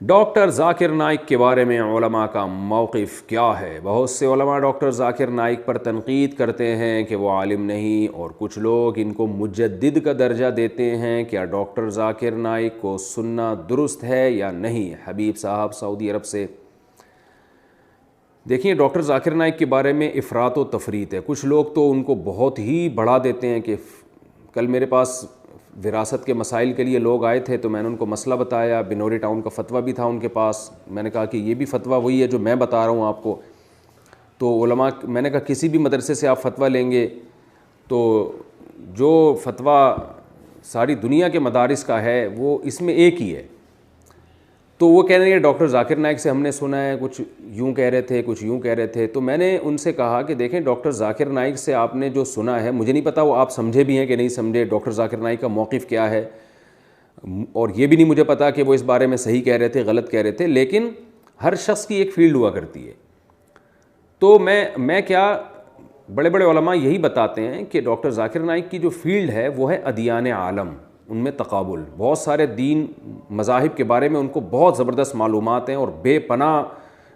Doctor Zakir Naik کے بارے میں علماء کا موقف کیا ہے؟ بہت سے علماء ڈاکٹر ذاکر نائک پر تنقید کرتے ہیں کہ وہ عالم نہیں، اور کچھ لوگ ان کو مجدد کا درجہ دیتے ہیں۔ کیا ڈاکٹر ذاکر نائک کو سننا درست ہے یا نہیں؟ حبیب صاحب سعودی عرب سے۔ دیکھیں، ڈاکٹر ذاکر نائک کے بارے میں افراط و تفریط ہے۔ کچھ لوگ تو ان کو بہت ہی بڑھا دیتے ہیں کہ کل میرے پاس وراثت کے مسائل کے لیے لوگ آئے تھے تو میں نے ان کو مسئلہ بتایا، بنوری ٹاؤن کا فتویٰ بھی تھا ان کے پاس۔ میں نے کہا کہ یہ بھی فتویٰ وہی ہے جو میں بتا رہا ہوں آپ کو۔ تو علماء، میں نے کہا کسی بھی مدرسے سے آپ فتویٰ لیں گے تو جو فتویٰ ساری دنیا کے مدارس کا ہے وہ اس میں ایک ہی ہے۔ تو وہ کہہ رہے ہیں ڈاکٹر ذاکر نائک سے ہم نے سنا ہے، کچھ یوں کہہ رہے تھے، کچھ یوں کہہ رہے تھے۔ تو میں نے ان سے کہا کہ دیکھیں، ڈاکٹر ذاکر نائک سے آپ نے جو سنا ہے، مجھے نہیں پتا وہ آپ سمجھے بھی ہیں کہ نہیں سمجھے، ڈاکٹر ذاکر نائک کا موقف کیا ہے، اور یہ بھی نہیں مجھے پتا کہ وہ اس بارے میں صحیح کہہ رہے تھے غلط کہہ رہے تھے، لیکن ہر شخص کی ایک فیلڈ ہوا کرتی ہے۔ تو میں کیا، بڑے بڑے علماء یہی بتاتے ہیں کہ ڈاکٹر ذاکر نائک کی جو فیلڈ ہے وہ ہے ادیان عالم، ان میں تقابل، بہت سارے دین مذاہب کے بارے میں ان کو بہت زبردست معلومات ہیں اور بے پناہ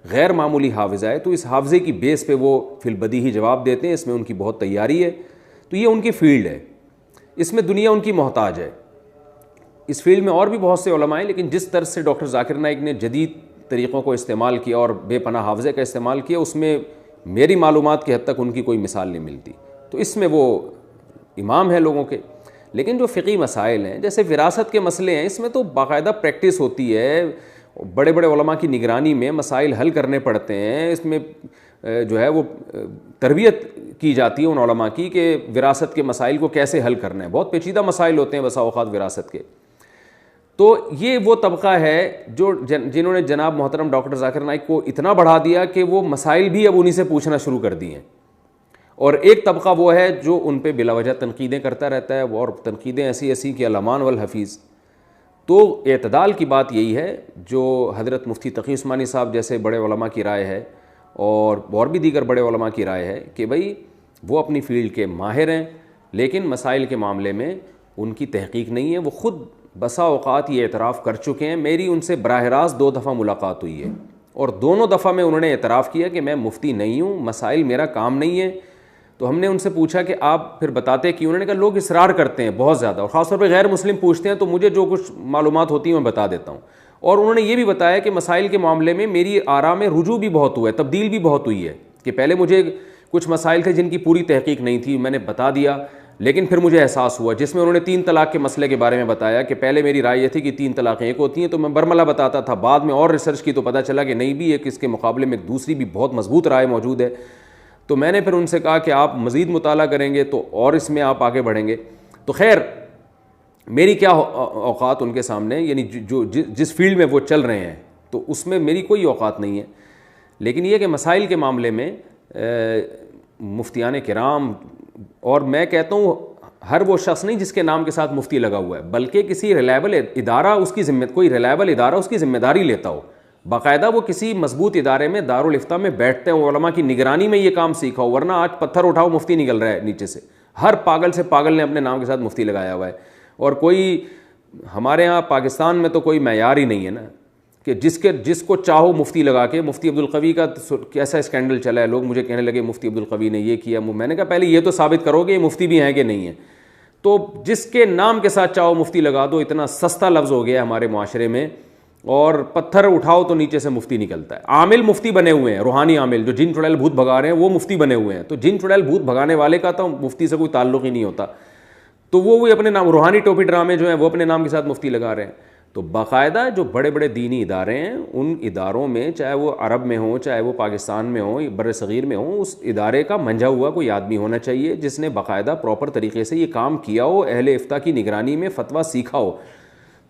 غیر معمولی حافظہ ہے۔ تو اس حافظے کی بیس پہ وہ فی البدیہی جواب دیتے ہیں، اس میں ان کی بہت تیاری ہے۔ تو یہ ان کی فیلڈ ہے، اس میں دنیا ان کی محتاج ہے۔ اس فیلڈ میں اور بھی بہت سے علماء ہیں، لیکن جس طرح سے ڈاکٹر ذاکر نائک نے جدید طریقوں کو استعمال کیا اور بے پناہ حافظے کا استعمال کیا، اس میں میری معلومات کی حد تک ان کی کوئی مثال نہیں ملتی۔ تو اس میں وہ امام ہے لوگوں کے۔ لیکن جو فقہی مسائل ہیں، جیسے وراثت کے مسئلے ہیں، اس میں تو باقاعدہ پریکٹس ہوتی ہے، بڑے بڑے علماء کی نگرانی میں مسائل حل کرنے پڑتے ہیں۔ اس میں جو ہے وہ تربیت کی جاتی ہے ان علماء کی کہ وراثت کے مسائل کو کیسے حل کرنا ہے۔ بہت پیچیدہ مسائل ہوتے ہیں بسا اوقات وراثت کے۔ تو یہ وہ طبقہ ہے جو جنہوں نے جناب محترم ڈاکٹر ذاکر نائک کو اتنا بڑھا دیا کہ وہ مسائل بھی اب انہی سے پوچھنا شروع کر دیے ہیں۔ اور ایک طبقہ وہ ہے جو ان پہ بلا وجہ تنقیدیں کرتا رہتا ہے، اور تنقیدیں ایسی کہ الامان والحفیظ۔ تو اعتدال کی بات یہی ہے جو حضرت مفتی تقی عثمانی صاحب جیسے بڑے علماء کی رائے ہے، اور بھی دیگر بڑے علماء کی رائے ہے کہ بھئی وہ اپنی فیلڈ کے ماہر ہیں، لیکن مسائل کے معاملے میں ان کی تحقیق نہیں ہے۔ وہ خود بسا اوقات یہ اعتراف کر چکے ہیں۔ میری ان سے براہ راست 2 دفعہ ملاقات ہوئی ہے، اور دونوں دفعہ میں انہوں نے اعتراف کیا کہ میں مفتی نہیں ہوں، مسائل میرا کام نہیں ہے۔ تو ہم نے ان سے پوچھا کہ آپ پھر بتاتے کیوں؟ انہوں نے کہا لوگ اصرار کرتے ہیں بہت زیادہ، اور خاص طور پہ غیر مسلم پوچھتے ہیں، تو مجھے جو کچھ معلومات ہوتی ہیں میں بتا دیتا ہوں۔ اور انہوں نے یہ بھی بتایا کہ مسائل کے معاملے میں میری آراء میں رجوع بھی بہت ہوا ہے، تبدیل بھی بہت ہوئی ہے، کہ پہلے مجھے کچھ مسائل تھے جن کی پوری تحقیق نہیں تھی، میں نے بتا دیا، لیکن پھر مجھے احساس ہوا، جس میں انہوں نے 3 طلاق کے مسئلے کے بارے میں بتایا کہ پہلے میری رائے یہ تھی کہ 3 طلاقیں ایک ہوتی ہیں، تو میں برملا بتاتا تھا، بعد میں اور ریسرچ کی تو پتہ چلا کہ نہیں، بھی ایک اس کے مقابلے میں دوسری بھی بہت مضبوط رائے موجود ہے۔ تو میں نے پھر ان سے کہا کہ آپ مزید مطالعہ کریں گے تو اور اس میں آپ آگے بڑھیں گے۔ تو خیر، میری کیا اوقات ان کے سامنے، یعنی جو جس فیلڈ میں وہ چل رہے ہیں تو اس میں میری کوئی اوقات نہیں ہے۔ لیکن یہ کہ مسائل کے معاملے میں مفتیان کرام، اور میں کہتا ہوں ہر وہ شخص نہیں جس کے نام کے ساتھ مفتی لگا ہوا ہے، بلکہ کسی ریلائبل ادارہ اس کی کوئی ریلائبل ادارہ اس کی ذمہ داری لیتا ہو، باقاعدہ وہ کسی مضبوط ادارے میں دارالافتاء میں بیٹھتے ہیں، علماء کی نگرانی میں یہ کام سیکھا ہو، ورنہ آج پتھر اٹھاؤ مفتی نکل رہا ہے نیچے سے، ہر پاگل سے پاگل نے اپنے نام کے ساتھ مفتی لگایا ہوا ہے۔ اور کوئی ہمارے ہاں پاکستان میں تو کوئی معیار ہی نہیں ہے نا کہ جس کو چاہو مفتی لگا کے۔ مفتی عبدالقوی کا کیسا اسکینڈل چلا ہے، لوگ مجھے کہنے لگے مفتی عبدالقوی نے یہ کیا، میں نے کہا پہلے یہ تو ثابت کرو کہ یہ مفتی بھی ہیں کہ نہیں ہیں۔ تو جس کے نام کے ساتھ چاہو مفتی لگا دو، اتنا سستا لفظ ہو گیا ہے ہمارے معاشرے میں، اور پتھر اٹھاؤ تو نیچے سے مفتی نکلتا ہے۔ عامل مفتی بنے ہوئے ہیں، روحانی عامل جو جن چڑیل بھوت بھگا رہے ہیں وہ مفتی بنے ہوئے ہیں، تو جن چڑیل بھوت بھگانے والے کا تو مفتی سے کوئی تعلق ہی نہیں ہوتا، تو وہ اپنے نام، روحانی ٹوپی ڈرامے جو ہیں وہ اپنے نام کے ساتھ مفتی لگا رہے ہیں۔ تو باقاعدہ جو بڑے بڑے دینی ادارے ہیں، ان اداروں میں چاہے وہ عرب میں ہوں، چاہے وہ پاکستان میں ہوں، بر صغیر میں ہوں، اس ادارے کا منجھا ہوا کوئی آدمی ہونا چاہیے جس نے باقاعدہ پراپر طریقے سے یہ کام کیا ہو، اہل افتاء کی نگرانی میں فتویٰ سیکھا ہو،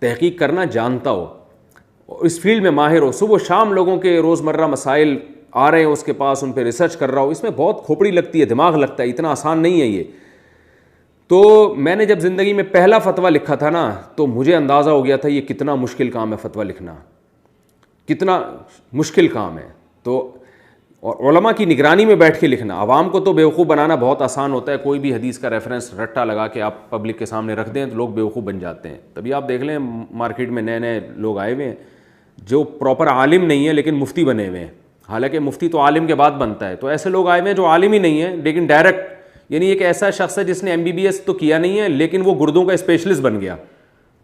تحقیق کرنا جانتا ہو، اس فیلڈ میں ماہر ہو، صبح و شام لوگوں کے روزمرہ مسائل آ رہے ہیں اس کے پاس، ان پہ ریسرچ کر رہا ہو۔ اس میں بہت کھوپڑی لگتی ہے، دماغ لگتا ہے، اتنا آسان نہیں ہے یہ۔ تو میں نے جب زندگی میں پہلا فتویٰ لکھا تھا نا، تو مجھے اندازہ ہو گیا تھا یہ کتنا مشکل کام ہے فتویٰ لکھنا، کتنا مشکل کام ہے. تو اور علماء کی نگرانی میں بیٹھ کے لکھنا. عوام کو تو بیوقوف بنانا بہت آسان ہوتا ہے, کوئی بھی حدیث کا ریفرنس رٹا لگا کے آپ پبلک کے سامنے رکھ دیں تو لوگ بیوقوف بن جاتے ہیں. تبھی آپ دیکھ لیں مارکیٹ میں نئے نئے لوگ آئے ہوئے ہیں جو پراپر عالم نہیں ہے لیکن مفتی بنے ہوئے ہیں, حالانکہ مفتی تو عالم کے بعد بنتا ہے. تو ایسے لوگ آئے ہوئے ہیں جو عالم ہی نہیں ہیں لیکن ڈائریکٹ, یعنی ایک ایسا شخص ہے جس نے MBBS تو کیا نہیں ہے لیکن وہ گردوں کا اسپیشلسٹ بن گیا.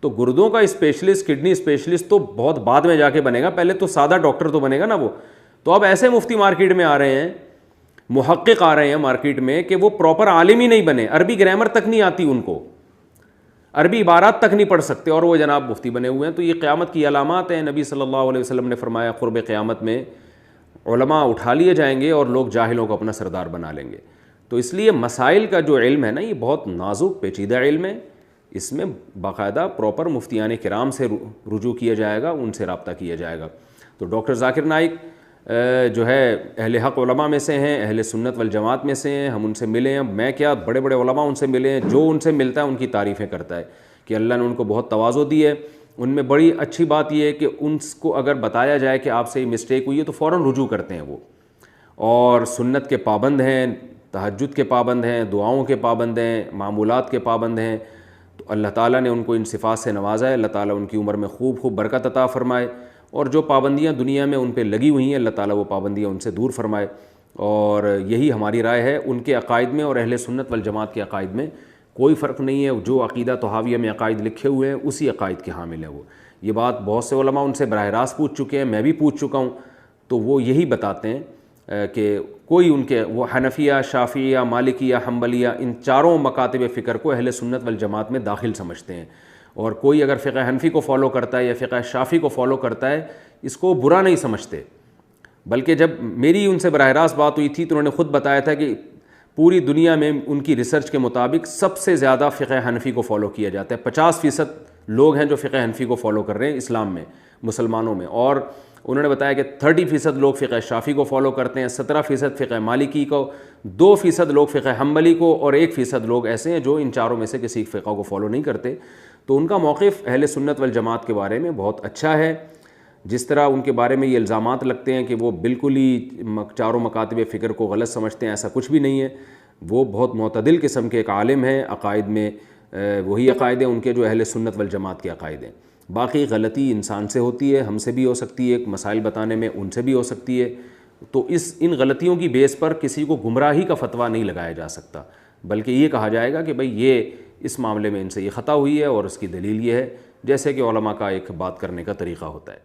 تو گردوں کا اسپیشلسٹ, کڈنی اسپیشلسٹ تو بہت بعد میں جا کے بنے گا, پہلے تو سادہ ڈاکٹر تو بنے گا نا وہ. تو اب ایسے مفتی مارکیٹ میں آ رہے ہیں, محقق آ رہے ہیں مارکیٹ میں کہ وہ پراپر عالم ہی نہیں بنے, عربی گرامر تک نہیں آتی ان کو, عربی عبارات تک نہیں پڑھ سکتے, اور وہ جناب مفتی بنے ہوئے ہیں. تو یہ قیامت کی علامات ہیں. نبی صلی اللہ علیہ وسلم نے فرمایا قرب قیامت میں علماء اٹھا لیے جائیں گے اور لوگ جاہلوں کو اپنا سردار بنا لیں گے. تو اس لیے مسائل کا جو علم ہے نا, یہ بہت نازک پیچیدہ علم ہے. اس میں باقاعدہ پراپر مفتیان کرام سے رجوع کیا جائے گا, ان سے رابطہ کیا جائے گا. تو ڈاکٹر ذاکر نائک جو ہے اہل حق علماء میں سے ہیں, اہل سنت والجماعت میں سے ہیں. ہم ان سے ملے ہیں, میں کیا بڑے بڑے علماء ان سے ملے ہیں, جو ان سے ملتا ہے ان کی تعریفیں کرتا ہے کہ اللہ نے ان کو بہت تواضع دی ہے. ان میں بڑی اچھی بات یہ ہے کہ ان کو اگر بتایا جائے کہ آپ سے یہ مسٹیک ہوئی ہے تو فوراً رجوع کرتے ہیں وہ, اور سنت کے پابند ہیں, تہجد کے پابند ہیں, دعاؤں کے پابند ہیں, معمولات کے پابند ہیں. تو اللہ تعالیٰ نے ان کو ان صفات سے نوازا ہے. اللہ تعالیٰ ان کی عمر میں خوب برکت عطا فرمائے, اور جو پابندیاں دنیا میں ان پہ لگی ہوئی ہیں اللہ تعالیٰ وہ پابندیاں ان سے دور فرمائے. اور یہی ہماری رائے ہے. ان کے عقائد میں اور اہل سنت والجماعت کے عقائد میں کوئی فرق نہیں ہے. جو عقیدہ طحاویہ میں عقائد لکھے ہوئے ہیں اسی عقائد کے حامل ہیں وہ. یہ بات بہت سے علماء ان سے براہ راست پوچھ چکے ہیں, میں بھی پوچھ چکا ہوں. تو وہ یہی بتاتے ہیں کہ کوئی ان کے وہ حنفیہ, شافعیہ, مالکیہ, حنبلیہ, ان چاروں مکاتب فکر کو اہل سنت والجماعت میں داخل سمجھتے ہیں. اور کوئی اگر فقہ حنفی کو فالو کرتا ہے یا فقہ شافعی کو فالو کرتا ہے اس کو برا نہیں سمجھتے. بلکہ جب میری ان سے براہ راست بات ہوئی تھی تو انہوں نے خود بتایا تھا کہ پوری دنیا میں ان کی ریسرچ کے مطابق سب سے زیادہ فقہ حنفی کو فالو کیا جاتا ہے. 50% لوگ ہیں جو فقہ حنفی کو فالو کر رہے ہیں اسلام میں, مسلمانوں میں. اور انہوں نے بتایا کہ 30% لوگ فقہ شافعی کو فالو کرتے ہیں, 17% فقہ مالکی کو, 2% لوگ فقہ حنبلی کو, اور 1% لوگ ایسے ہیں جو ان چاروں میں سے کسی فقہ کو فالو نہیں کرتے. تو ان کا موقف اہل سنت والجماعت کے بارے میں بہت اچھا ہے. جس طرح ان کے بارے میں یہ الزامات لگتے ہیں کہ وہ بالکل ہی چاروں مکاتب فکر کو غلط سمجھتے ہیں, ایسا کچھ بھی نہیں ہے. وہ بہت معتدل قسم کے ایک عالم ہیں. عقائد میں وہی عقائد ہیں ان کے جو اہل سنت والجماعت کے عقائد ہیں. باقی غلطی انسان سے ہوتی ہے, ہم سے بھی ہو سکتی ہے, مسائل بتانے میں ان سے بھی ہو سکتی ہے. تو ان غلطیوں کی بیس پر کسی کو گمراہی کا فتویٰ نہیں لگایا جا سکتا, بلکہ یہ کہا جائے گا کہ بھئی یہ اس معاملے میں ان سے یہ خطا ہوئی ہے اور اس کی دلیل یہ ہے, جیسے کہ علماء کا ایک بات کرنے کا طریقہ ہوتا ہے.